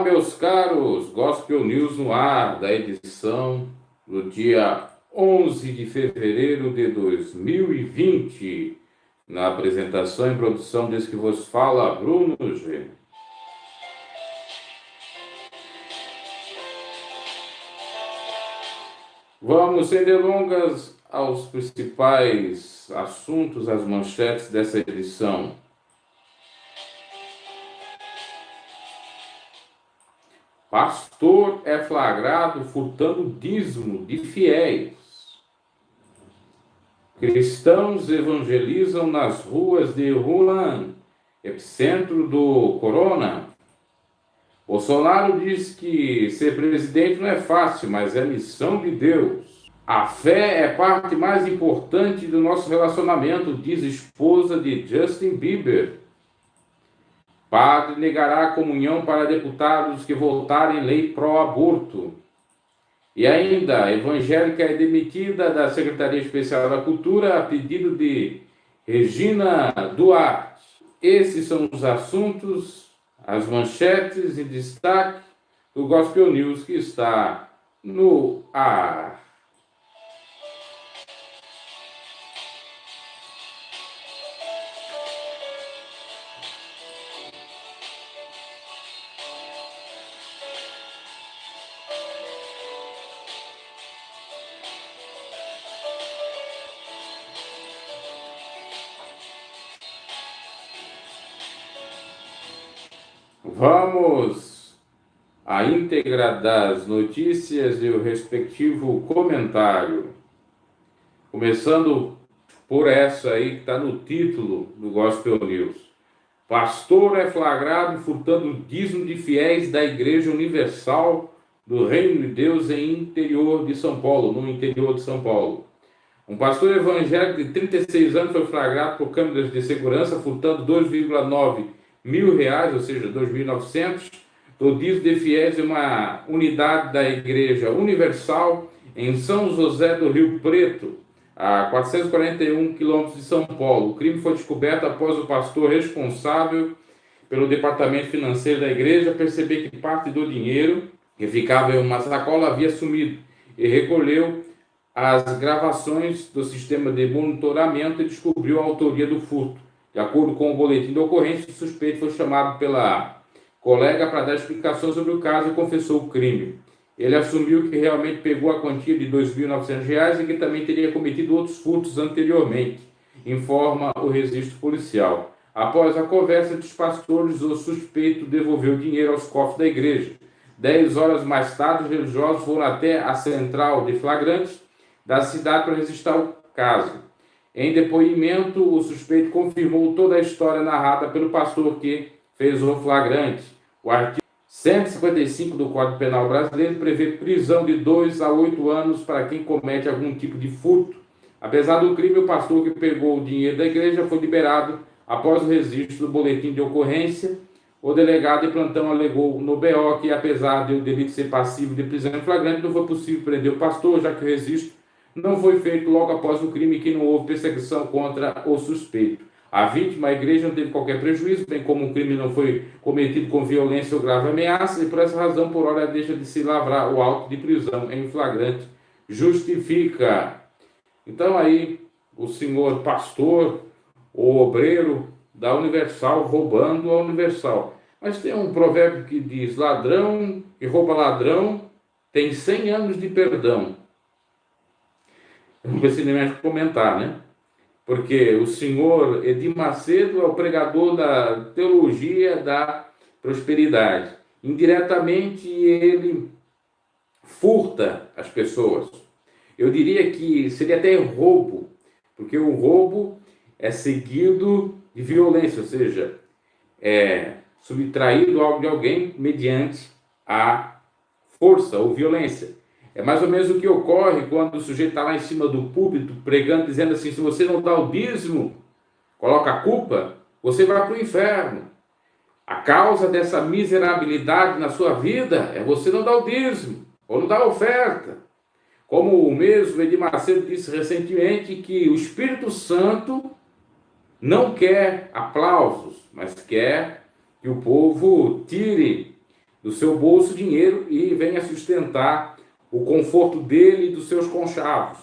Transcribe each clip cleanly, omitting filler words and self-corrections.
Meus caros, Gospel News no ar, da edição do dia 11 de fevereiro de 2020. Na apresentação e produção desse que vos fala, Bruno G. Vamos, sem delongas, aos principais assuntos, as manchetes dessa edição. Pastor é flagrado furtando dízimo de fiéis. Cristãos evangelizam nas ruas de Wuhan, epicentro do corona. Bolsonaro diz que ser presidente não é fácil, mas é missão de Deus. A fé é parte mais importante do nosso relacionamento, diz esposa de Justin Bieber. Padre negará comunhão para deputados que votarem lei pró-aborto. E ainda, a evangélica é demitida da Secretaria Especial da Cultura a pedido de Regina Duarte. Esses são os assuntos, as manchetes e destaque do Gospel News que está no ar. Vamos à íntegra das notícias e o respectivo comentário. Começando por essa aí que está no título do Gospel News. Pastor é flagrado furtando dízimo de fiéis da Igreja Universal do Reino de Deus no interior de São Paulo. Um pastor evangélico de 36 anos foi flagrado por câmeras de segurança furtando 2,9 mil reais, ou seja, 2.900, do dízimo de fiéis em uma unidade da Igreja Universal em São José do Rio Preto, a 441 quilômetros de São Paulo. O crime foi descoberto após o pastor responsável pelo departamento financeiro da igreja perceber que parte do dinheiro que ficava em uma sacola havia sumido e recolheu as gravações do sistema de monitoramento e descobriu a autoria do furto. De acordo com o boletim de ocorrência, o suspeito foi chamado pela colega para dar explicações sobre o caso e confessou o crime. Ele assumiu que realmente pegou a quantia de R$ 2.900 e que também teria cometido outros furtos anteriormente, informa o registro policial. Após a conversa dos pastores, o suspeito devolveu o dinheiro aos cofres da igreja. 10 horas mais tarde, os religiosos foram até a central de flagrantes da cidade para registrar o caso. Em depoimento, o suspeito confirmou toda a história narrada pelo pastor que fez o flagrante. O artigo 155 do Código Penal brasileiro prevê prisão de 2 a 8 anos para quem comete algum tipo de furto. Apesar do crime, o pastor que pegou o dinheiro da igreja foi liberado após o registro do boletim de ocorrência. O delegado de plantão alegou no BO que, apesar de o delito ser passivo de prisão em flagrante, não foi possível prender o pastor, já que o registro não foi feito logo após o crime e que não houve perseguição contra o suspeito. A vítima, a igreja, não teve qualquer prejuízo, bem como o crime não foi cometido com violência ou grave ameaça, e por essa razão, por hora, deixa de se lavrar o auto de prisão em flagrante. Justifica. Então aí, o senhor pastor, o obreiro da Universal, roubando a Universal. Mas tem um provérbio que diz, ladrão que rouba ladrão tem 100 anos de perdão. Vamos ver se ele mexe comentar, né? Porque o senhor Edir Macedo é o pregador da teologia da prosperidade. Indiretamente, ele furta as pessoas. Eu diria que seria até roubo, porque o roubo é seguido de violência, ou seja, é subtraído algo de alguém mediante a força ou violência. É mais ou menos o que ocorre quando o sujeito está lá em cima do púlpito pregando, dizendo assim, se você não dá o dízimo, coloca a culpa, você vai para o inferno. A causa dessa miserabilidade na sua vida é você não dar o dízimo, ou não dar a oferta. Como o mesmo Edir Macedo disse recentemente, que o Espírito Santo não quer aplausos, mas quer que o povo tire do seu bolso dinheiro e venha sustentar o conforto dele e dos seus conchavos.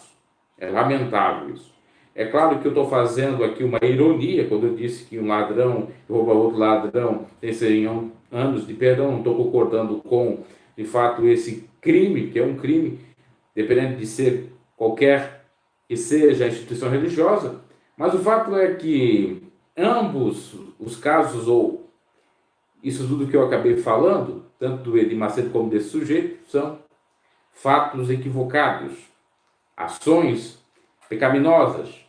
É lamentável isso. É claro que eu estou fazendo aqui uma ironia quando eu disse que um ladrão rouba outro ladrão tem 100 anos de perdão. Não estou concordando com, de fato, esse crime, que é um crime, dependendo de ser qualquer que seja a instituição religiosa. Mas o fato é que ambos os casos, ou isso tudo que eu acabei falando, tanto do Edir Macedo como desse sujeito, são fatos equivocados, ações pecaminosas.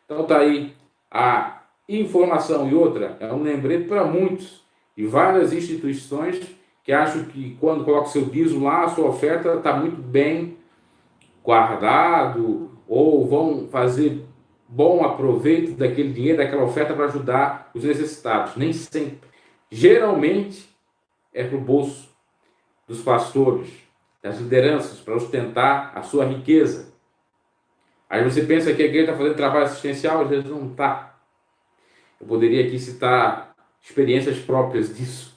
Então está aí a informação. E outra, é um lembrete para muitos e várias instituições que acham que quando coloca seu dízimo lá, a sua oferta está muito bem guardado, ou vão fazer bom aproveito daquele dinheiro, daquela oferta para ajudar os necessitados. Nem sempre. Geralmente é para o bolso dos pastores, das lideranças, para ostentar a sua riqueza. Aí você pensa que a igreja está fazendo trabalho assistencial, às vezes não está. Eu poderia aqui citar experiências próprias disso.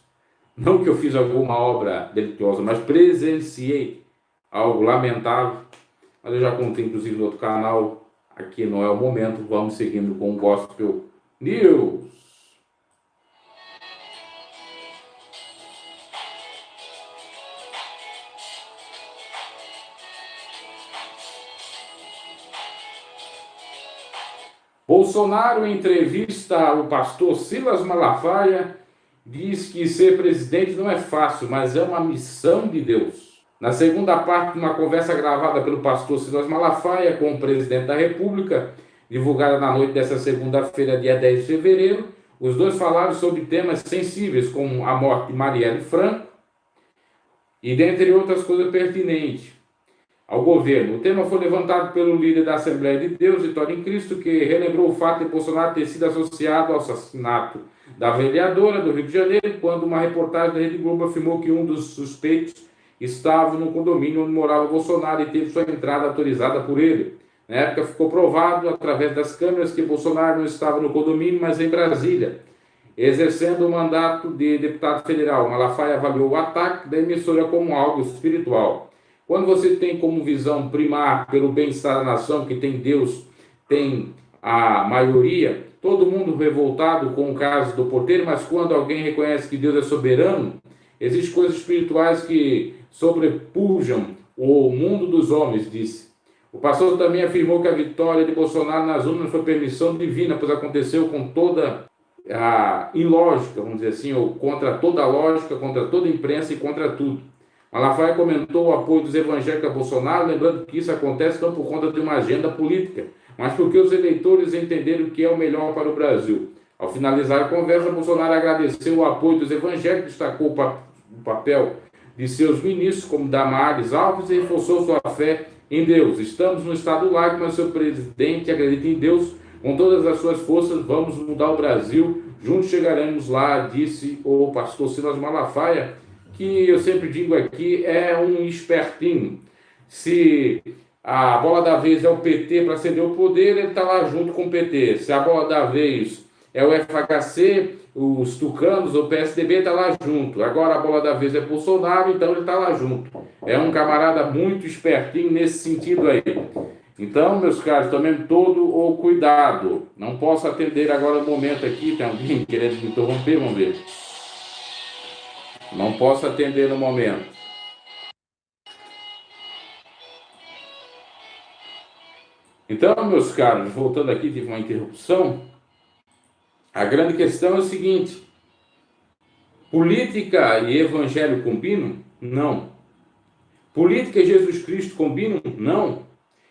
Não que eu fiz alguma obra delituosa, mas presenciei algo lamentável. Mas eu já contei, inclusive, no outro canal. Aqui não é o momento. Vamos seguindo com o Gospel News. Bolsonaro, em entrevista ao pastor Silas Malafaia, diz que ser presidente não é fácil, mas é uma missão de Deus. Na segunda parte de uma conversa gravada pelo pastor Silas Malafaia com o presidente da República, divulgada na noite dessa segunda-feira, dia 10 de fevereiro, os dois falaram sobre temas sensíveis, como a morte de Marielle Franco e dentre outras coisas pertinentes ao governo. O tema foi levantado pelo líder da Assembleia de Deus, Vitória em Cristo, que relembrou o fato de Bolsonaro ter sido associado ao assassinato da vereadora do Rio de Janeiro, quando uma reportagem da Rede Globo afirmou que um dos suspeitos estava no condomínio onde morava Bolsonaro e teve sua entrada autorizada por ele. Na época ficou provado, através das câmeras, que Bolsonaro não estava no condomínio, mas em Brasília, exercendo o mandato de deputado federal. Malafaia avaliou o ataque da emissora como algo espiritual. Quando você tem como visão primar pelo bem-estar da nação, que tem Deus, tem a maioria, todo mundo revoltado com o caso do porteiro, mas quando alguém reconhece que Deus é soberano, existem coisas espirituais que sobrepujam o mundo dos homens, disse. O pastor também afirmou que a vitória de Bolsonaro nas urnas foi permissão divina, pois aconteceu com toda a ilógica, vamos dizer assim, ou contra toda a lógica, contra toda a imprensa e contra tudo. Malafaia comentou o apoio dos evangélicos a Bolsonaro, lembrando que isso acontece não por conta de uma agenda política, mas porque os eleitores entenderam o que é o melhor para o Brasil. Ao finalizar a conversa, Bolsonaro agradeceu o apoio dos evangélicos, destacou o papel de seus ministros, como Damares Alves, e reforçou sua fé em Deus. Estamos no estado laico, mas seu presidente acredita em Deus. Com todas as suas forças, vamos mudar o Brasil. Juntos chegaremos lá, disse o pastor Silas Malafaia, que eu sempre digo aqui, é um espertinho. Se a bola da vez é o PT para ceder o poder, ele está lá junto com o PT. Se a bola da vez é o FHC, os tucanos, o PSDB está lá junto. Agora a bola da vez é Bolsonaro, então ele está lá junto. É um camarada muito espertinho nesse sentido aí. Então, meus caros, tomem todo o cuidado. Não posso atender agora no momento aqui, tem alguém querendo me interromper, vamos ver. Não posso atender no momento. Então, meus caros, voltando aqui, tive uma interrupção. A grande questão é o seguinte: política e evangelho combinam? Não. Política e Jesus Cristo combinam? Não.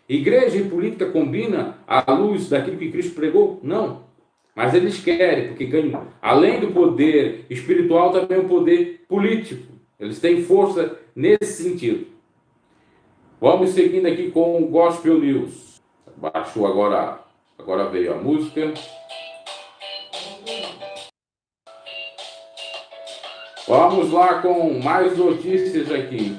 Igreja e política combinam à luz daquilo que Cristo pregou? Não. Mas eles querem, porque ganham, além do poder espiritual, também o poder político. Eles têm força nesse sentido. Vamos seguindo aqui com o Gospel News. Baixou agora veio a música. Vamos lá com mais notícias aqui.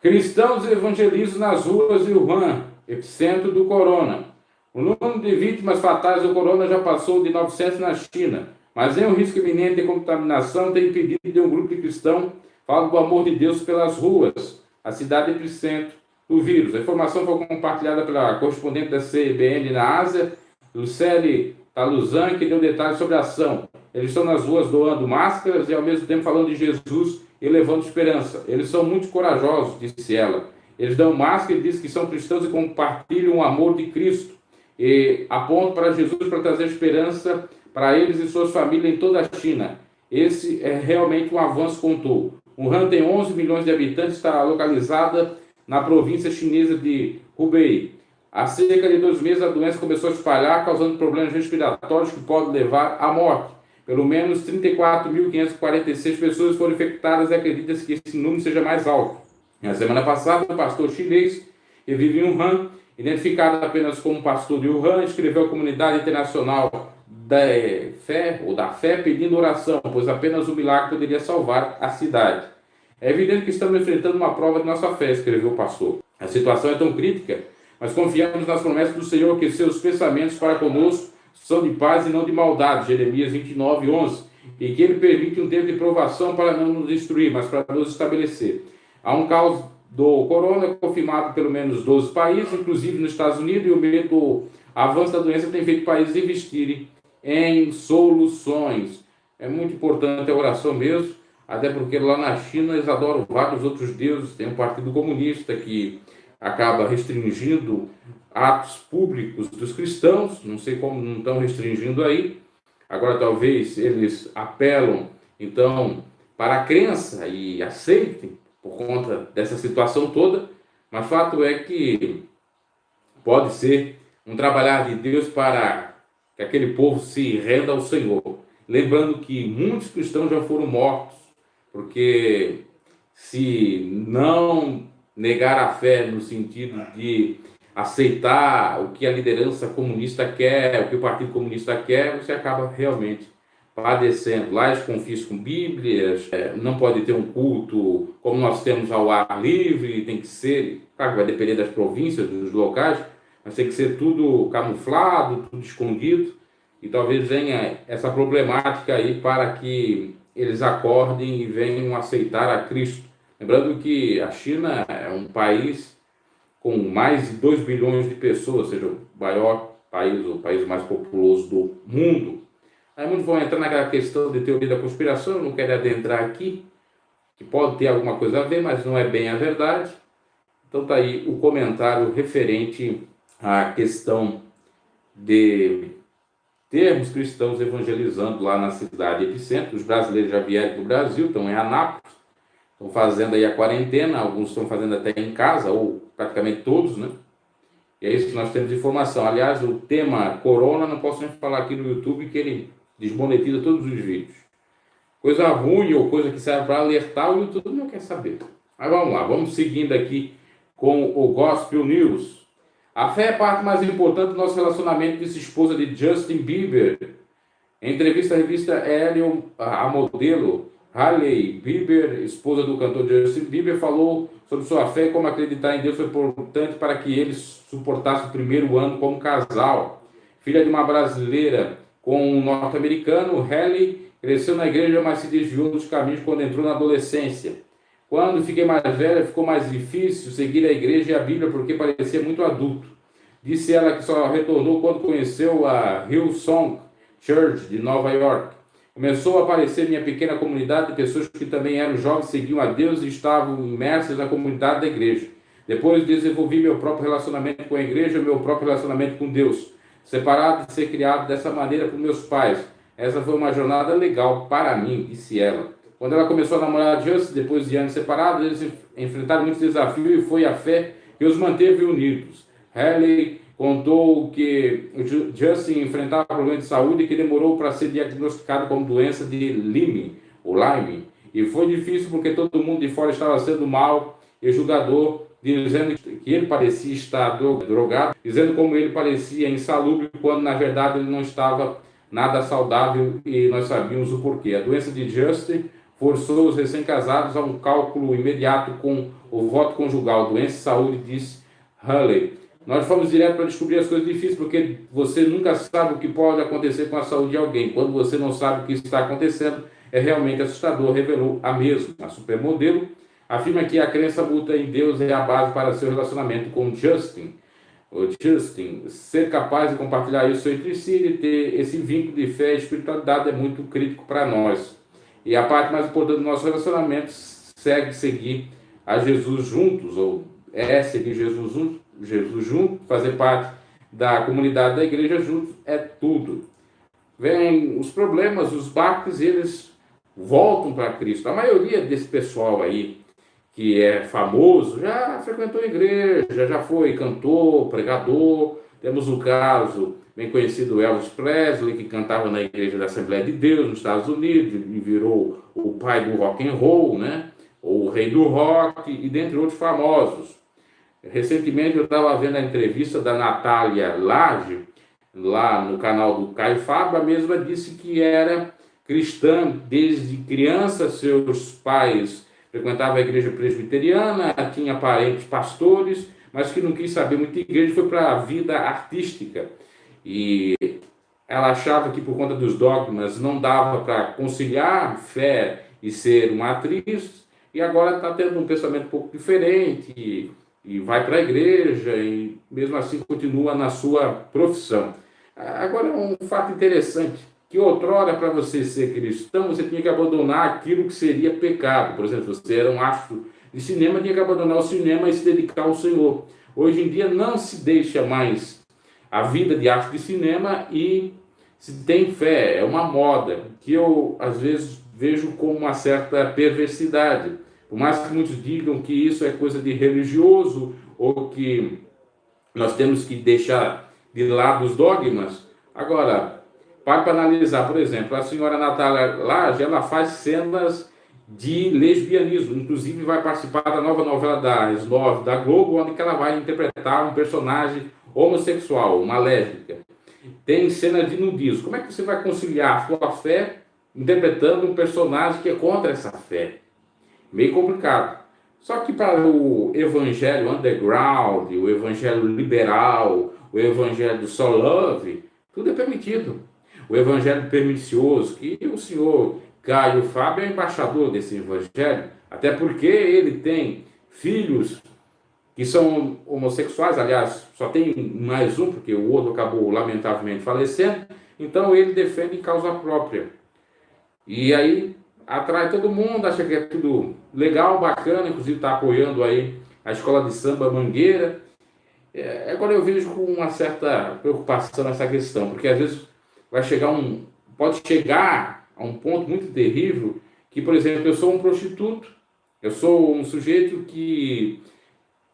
Cristãos evangelizam nas ruas de Wuhan, epicentro do corona. O número de vítimas fatais do corona já passou de 900 na China. Mas em um risco iminente de contaminação tem impedido de um grupo de cristãos falar do amor de Deus pelas ruas, a cidade epicentro do vírus. A informação foi compartilhada pela correspondente da CBN na Ásia, Lucelle Taluzan, que deu detalhes sobre a ação. Eles estão nas ruas doando máscaras e ao mesmo tempo falando de Jesus e levando esperança. Eles são muito corajosos, disse ela. Eles dão máscara e dizem que são cristãos e compartilham o amor de Cristo. E apontam para Jesus para trazer esperança para eles e suas famílias em toda a China. Esse é realmente um avanço, contou. Wuhan tem 11 milhões de habitantes, está localizada na província chinesa de Hubei. Há cerca de 2 meses a doença começou a espalhar, causando problemas respiratórios que podem levar à morte. Pelo menos 34.546 pessoas foram infectadas e acredita-se que esse número seja mais alto. Na semana passada, o pastor chinês que vive em Wuhan, identificado apenas como pastor de Wuhan, escreveu à comunidade internacional da fé pedindo oração, pois apenas o milagre poderia salvar a cidade. É evidente que estamos enfrentando uma prova de nossa fé, escreveu o pastor. A situação é tão crítica, mas confiamos nas promessas do Senhor, que seus pensamentos para conosco são de paz e não de maldade, Jeremias 29:11, e que ele permite um tempo de provação para não nos destruir, mas para nos estabelecer. Há um caos do corona confirmado em pelo menos 12 países, inclusive nos Estados Unidos, e o medo do avanço da doença tem feito países investirem em soluções. É muito importante a oração mesmo, até porque lá na China eles adoram vários outros deuses. Tem um partido comunista que acaba restringindo atos públicos dos cristãos, não sei como não estão restringindo aí. Agora talvez eles apelam então para a crença e aceitem por conta dessa situação toda, mas fato é que pode ser um trabalhar de Deus para que aquele povo se renda ao Senhor. Lembrando que muitos cristãos já foram mortos, porque se não negar a fé no sentido de aceitar o que a liderança comunista quer, o que o Partido Comunista quer, você acaba realmente padecendo. Lá eles confiscam Bíblias, não pode ter um culto como nós temos ao ar livre, tem que ser, claro que vai depender das províncias, dos locais, mas tem que ser tudo camuflado, tudo escondido, e talvez venha essa problemática aí para que eles acordem e venham aceitar a Cristo. Lembrando que a China é um país com mais de 2 bilhões de pessoas, ou seja, o maior país, o país mais populoso do mundo. Aí muitos vão entrar naquela questão de teoria da conspiração, eu não quero adentrar aqui, que pode ter alguma coisa a ver, mas não é bem a verdade. Então tá aí o comentário referente à questão de termos cristãos evangelizando lá na cidade epicentro. Os brasileiros já vieram do Brasil, estão em Anápolis, estão fazendo aí a quarentena, alguns estão fazendo até em casa, ou praticamente todos, né? E é isso que nós temos de informação. Aliás, o tema corona, não posso nem falar aqui no YouTube, que ele desmonetiza todos os vídeos. Coisa ruim ou coisa que serve para alertar, o YouTube não quer saber. Mas vamos lá, vamos seguindo aqui com o Gospel News. A fé é parte mais importante do nosso relacionamento, disse esposa de Justin Bieber. Em entrevista à revista Elle, a modelo Hailey Bieber, esposa do cantor Justin Bieber, falou sobre sua fé e como acreditar em Deus foi importante para que eles suportassem o primeiro ano como casal. Filha de uma brasileira com um norte-americano, Hailey cresceu na igreja, mas se desviou dos caminhos quando entrou na adolescência. Quando fiquei mais velha, ficou mais difícil seguir a igreja e a Bíblia porque parecia muito adulto. Disse ela que só retornou quando conheceu a Hillsong Church de Nova York. Começou a aparecer minha pequena comunidade de pessoas que também eram jovens, seguiam a Deus e estavam imersas na comunidade da igreja. Depois desenvolvi meu próprio relacionamento com a igreja, meu próprio relacionamento com Deus. Separado de ser criado dessa maneira por meus pais. Essa foi uma jornada legal para mim, disse ela. Quando ela começou a namorar Justin, depois de anos separados, eles enfrentaram muitos desafios e foi a fé que os manteve unidos. Hailey contou que Justin enfrentava problemas de saúde e que demorou para ser diagnosticado com doença de Lyme. E foi difícil porque todo mundo de fora estava sendo mal e julgador, dizendo que ele parecia estar drogado, dizendo como ele parecia insalubre, quando na verdade ele não estava nada saudável e nós sabíamos o porquê. A doença de Justin forçou os recém-casados a um cálculo imediato com o voto conjugal. Doença e saúde, disse Hailey. Nós fomos direto para descobrir as coisas difíceis, porque você nunca sabe o que pode acontecer com a saúde de alguém. Quando você não sabe o que está acontecendo, é realmente assustador, revelou a mesma. A supermodelo afirma que a crença mútua em Deus é a base para seu relacionamento com Justin. O Justin, ser capaz de compartilhar isso entre si e ter esse vínculo de fé e espiritualidade é muito crítico para nós. E a parte mais importante do nosso relacionamento seguir a Jesus juntos, ou seguir Jesus junto, fazer parte da comunidade da igreja juntos, é tudo. Vem os problemas, os baques, eles voltam para Cristo. A maioria desse pessoal aí, que é famoso, já frequentou a igreja, já foi cantor, pregador. Temos o caso bem conhecido Elvis Presley, que cantava na igreja da Assembleia de Deus nos Estados Unidos e virou o pai do rock and roll, né? Ou o rei do rock, e dentre outros famosos. Recentemente eu estava vendo a entrevista da Natália Lage, lá no canal do Caio Fábio. A mesma disse que era cristã desde criança, seus pais frequentavam a igreja presbiteriana, tinha parentes pastores, mas que não quis saber muito de igreja, foi para a vida artística. E ela achava que por conta dos dogmas não dava para conciliar fé e ser uma atriz, e agora está tendo um pensamento um pouco diferente, e vai para a igreja, e mesmo assim continua na sua profissão. Agora, um fato interessante, que outrora, para você ser cristão, você tinha que abandonar aquilo que seria pecado. Por exemplo, você era um astro de cinema, tinha que abandonar o cinema e se dedicar ao Senhor. Hoje em dia não se deixa mais a vida de astro de cinema e se tem fé. É uma moda que eu, às vezes, vejo como uma certa perversidade. Por mais que muitos digam que isso é coisa de religioso ou que nós temos que deixar de lado os dogmas. Agora, para analisar, por exemplo, a senhora Natália Lage, ela faz cenas de lesbianismo, inclusive vai participar da nova novela das 9 da Globo, onde ela vai interpretar um personagem homossexual, uma lésbica. Tem cena de nudismo. Como é que você vai conciliar a sua fé interpretando um personagem que é contra essa fé? Meio complicado. Só que para o evangelho underground, o evangelho liberal, o evangelho do só love, tudo é permitido. O evangelho pernicioso, que o senhor Caio Fábio é embaixador desse evangelho, até porque ele tem filhos que são homossexuais, aliás, só tem mais um, porque o outro acabou lamentavelmente falecendo, então ele defende em causa própria. E aí atrai todo mundo, acha que é tudo legal, bacana, inclusive está apoiando aí a escola de samba Mangueira. Agora eu vejo com uma certa preocupação essa questão, porque às vezes pode chegar a um ponto muito terrível, que, por exemplo, eu sou um prostituto, eu sou um sujeito que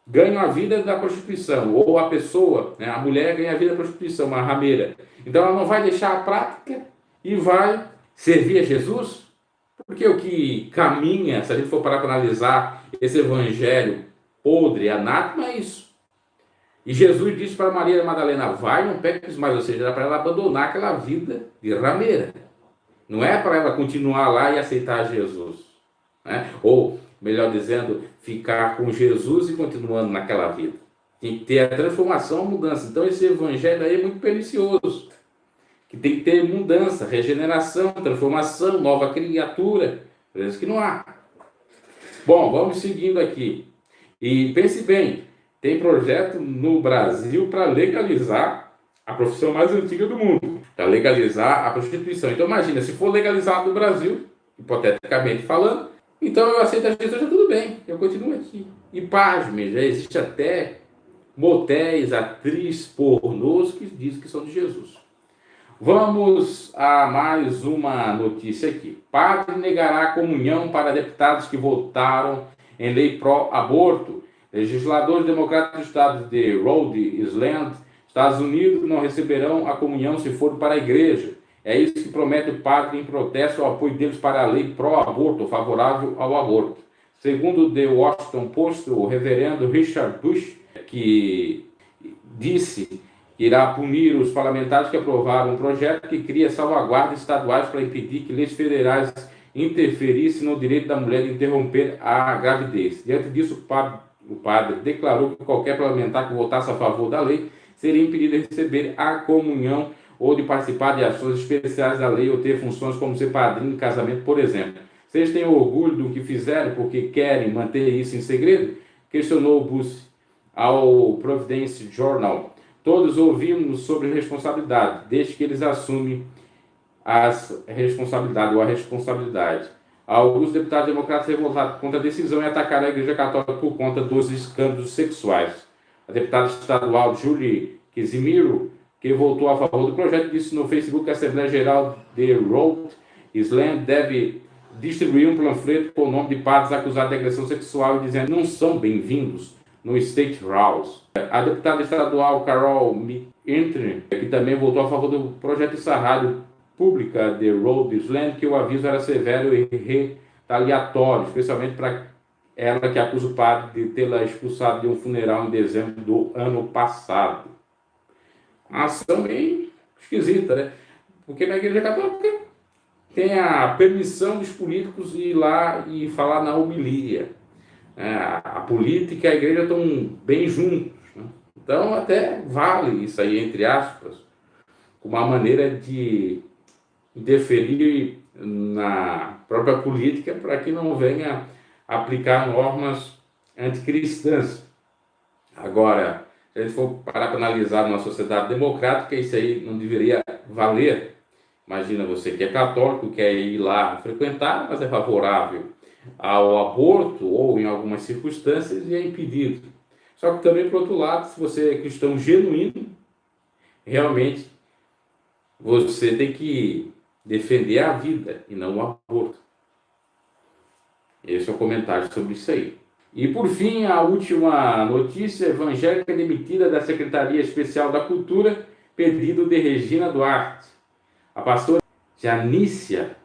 ganha a vida da prostituição, ou a pessoa, né, a mulher ganha a vida da prostituição, uma rameira. Então ela não vai deixar a prática e vai servir a Jesus, porque o que caminha, se a gente for parar para analisar esse evangelho podre, anátema, é isso. E Jesus disse para Maria Madalena, vai, não peques mais, ou seja, era para ela abandonar aquela vida de rameira. Não é para ela continuar lá e aceitar Jesus, né? Ou, melhor dizendo, ficar com Jesus e continuando naquela vida. Tem que ter a transformação, a mudança. Então esse evangelho aí é muito pernicioso, que tem que ter mudança, regeneração, transformação, nova criatura. Parece que não há. Bom, vamos seguindo aqui. E pense bem, tem projeto no Brasil para legalizar a profissão mais antiga do mundo, para legalizar a prostituição. Então imagina, se for legalizado no Brasil, hipoteticamente falando, então eu aceito a Jesus, já tudo bem, eu continuo aqui. E pasme, já existe até motéis, atrizes pornôs que dizem que são de Jesus. Vamos a mais uma notícia aqui. Padre negará a comunhão para deputados que votaram em lei pró-aborto. Legisladores democratas do estado de Rhode Island, Estados Unidos, não receberão a comunhão se for para a igreja. É isso que promete o padre em protesto ao apoio deles para a lei pró-aborto, favorável ao aborto. Segundo o The Washington Post, o reverendo Richard Bush, que disse que irá punir os parlamentares que aprovaram um projeto que cria salvaguardas estaduais para impedir que leis federais interferissem no direito da mulher de interromper a gravidez. Diante disso, o padre declarou que qualquer parlamentar que votasse a favor da lei seria impedido de receber a comunhão ou de participar de ações especiais da lei ou ter funções como ser padrinho de casamento, por exemplo. Vocês têm orgulho do que fizeram porque querem manter isso em segredo? Questionou Bussi ao Providence Journal. Todos ouvimos sobre responsabilidade, desde que eles assumem a responsabilidade. Alguns deputados democratas revoltados contra a decisão e atacaram a Igreja Católica por conta dos escândalos sexuais. A deputada estadual Julie Casimiro, que votou a favor do projeto, disse no Facebook que a Assembleia Geral de Rhode Island deve distribuir um panfleto com o nome de padres acusados de agressão sexual e dizendo não são bem-vindos no State House. A deputada estadual Carol McEntry, que também votou a favor do projeto, disse à rádio pública de Rhode Island que o aviso era severo e retaliatório, especialmente para ela que acusa o padre de tê-la expulsado de um funeral em dezembro do ano passado. Uma ação bem esquisita, né? Porque na Igreja Católica tem a permissão dos políticos de ir lá e falar na homilia. A política e a igreja estão bem juntos, né? Então até vale isso aí, entre aspas, como uma maneira de interferir na própria política para que não venha aplicar normas anticristãs. Agora, se a gente for parar para analisar numa sociedade democrática, isso aí não deveria valer. Imagina você que é católico, quer ir lá frequentar, mas é favorável ao aborto ou em algumas circunstâncias e é impedido. Só que também, por outro lado, se você é cristão genuíno, realmente você tem que defender a vida e não o aborto. Esse é o comentário sobre isso aí. E por fim, a última notícia: evangélica demitida da Secretaria Especial da Cultura, pedido de Regina Duarte. A pastora Janícia,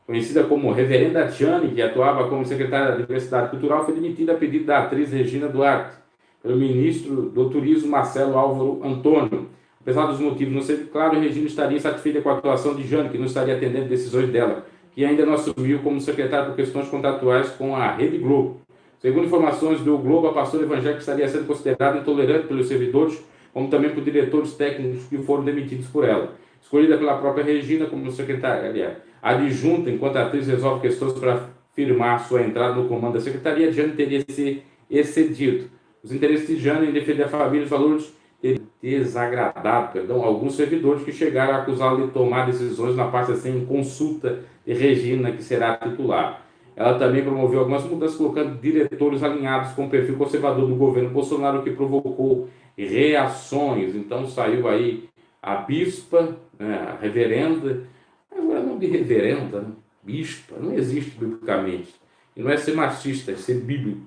conhecida como Reverenda Jane, que atuava como secretária da Diversidade Cultural, foi demitida a pedido da atriz Regina Duarte, pelo ministro do Turismo Marcelo Álvaro Antônio. Apesar dos motivos não serem claros, Regina estaria insatisfeita com a atuação de Jane, que não estaria atendendo decisões dela, que ainda não assumiu como secretária por questões contratuais com a Rede Globo. Segundo informações do Globo, a pastora evangélica estaria sendo considerada intolerante pelos servidores, como também por diretores técnicos que foram demitidos por ela. Escolhida pela própria Regina como secretária adjunta, enquanto a atriz resolve questões para firmar sua entrada no comando da secretaria, Jane teria se excedido. Os interesses de Jane em defender a família e os valores teriam desagradado, alguns servidores que chegaram a acusá-la de tomar decisões na parte sem consulta de Regina, que será titular. Ela também promoveu algumas mudanças, colocando diretores alinhados com o perfil conservador do governo Bolsonaro, o que provocou reações. Então saiu aí a bispa, a reverenda, agora não de reverenda, né? Bispa, não existe biblicamente. E não é ser machista, é ser bíblico,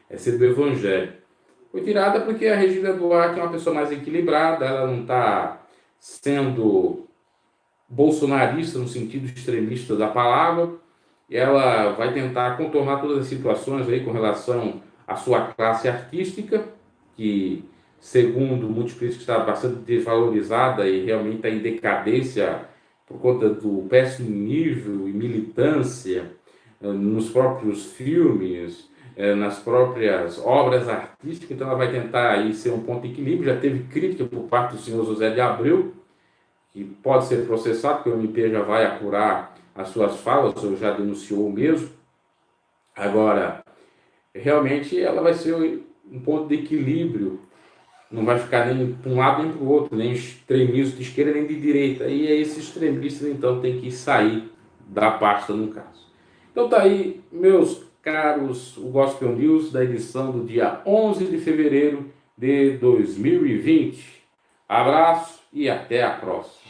é ser do evangelho. Foi tirada porque a Regina Duarte é uma pessoa mais equilibrada, ela não está sendo bolsonarista no sentido extremista da palavra, e ela vai tentar contornar todas as situações aí com relação à sua classe artística, que, segundo muitos críticos, está bastante desvalorizada e realmente está em decadência por conta do péssimo nível e militância nos próprios filmes, nas próprias obras artísticas. Então ela vai tentar aí ser um ponto de equilíbrio. Já teve crítica por parte do senhor José de Abreu, que pode ser processado, porque o MP já vai apurar as suas falas, ou já denunciou mesmo. Agora, realmente ela vai ser um ponto de equilíbrio, não vai ficar nem para um lado nem para o outro, nem extremismo de esquerda nem de direita. E esse extremista, então, tem que sair da pasta, no caso. Então tá aí, meus caros, o Gospel News da edição do dia 11 de fevereiro de 2020. Abraço e até a próxima.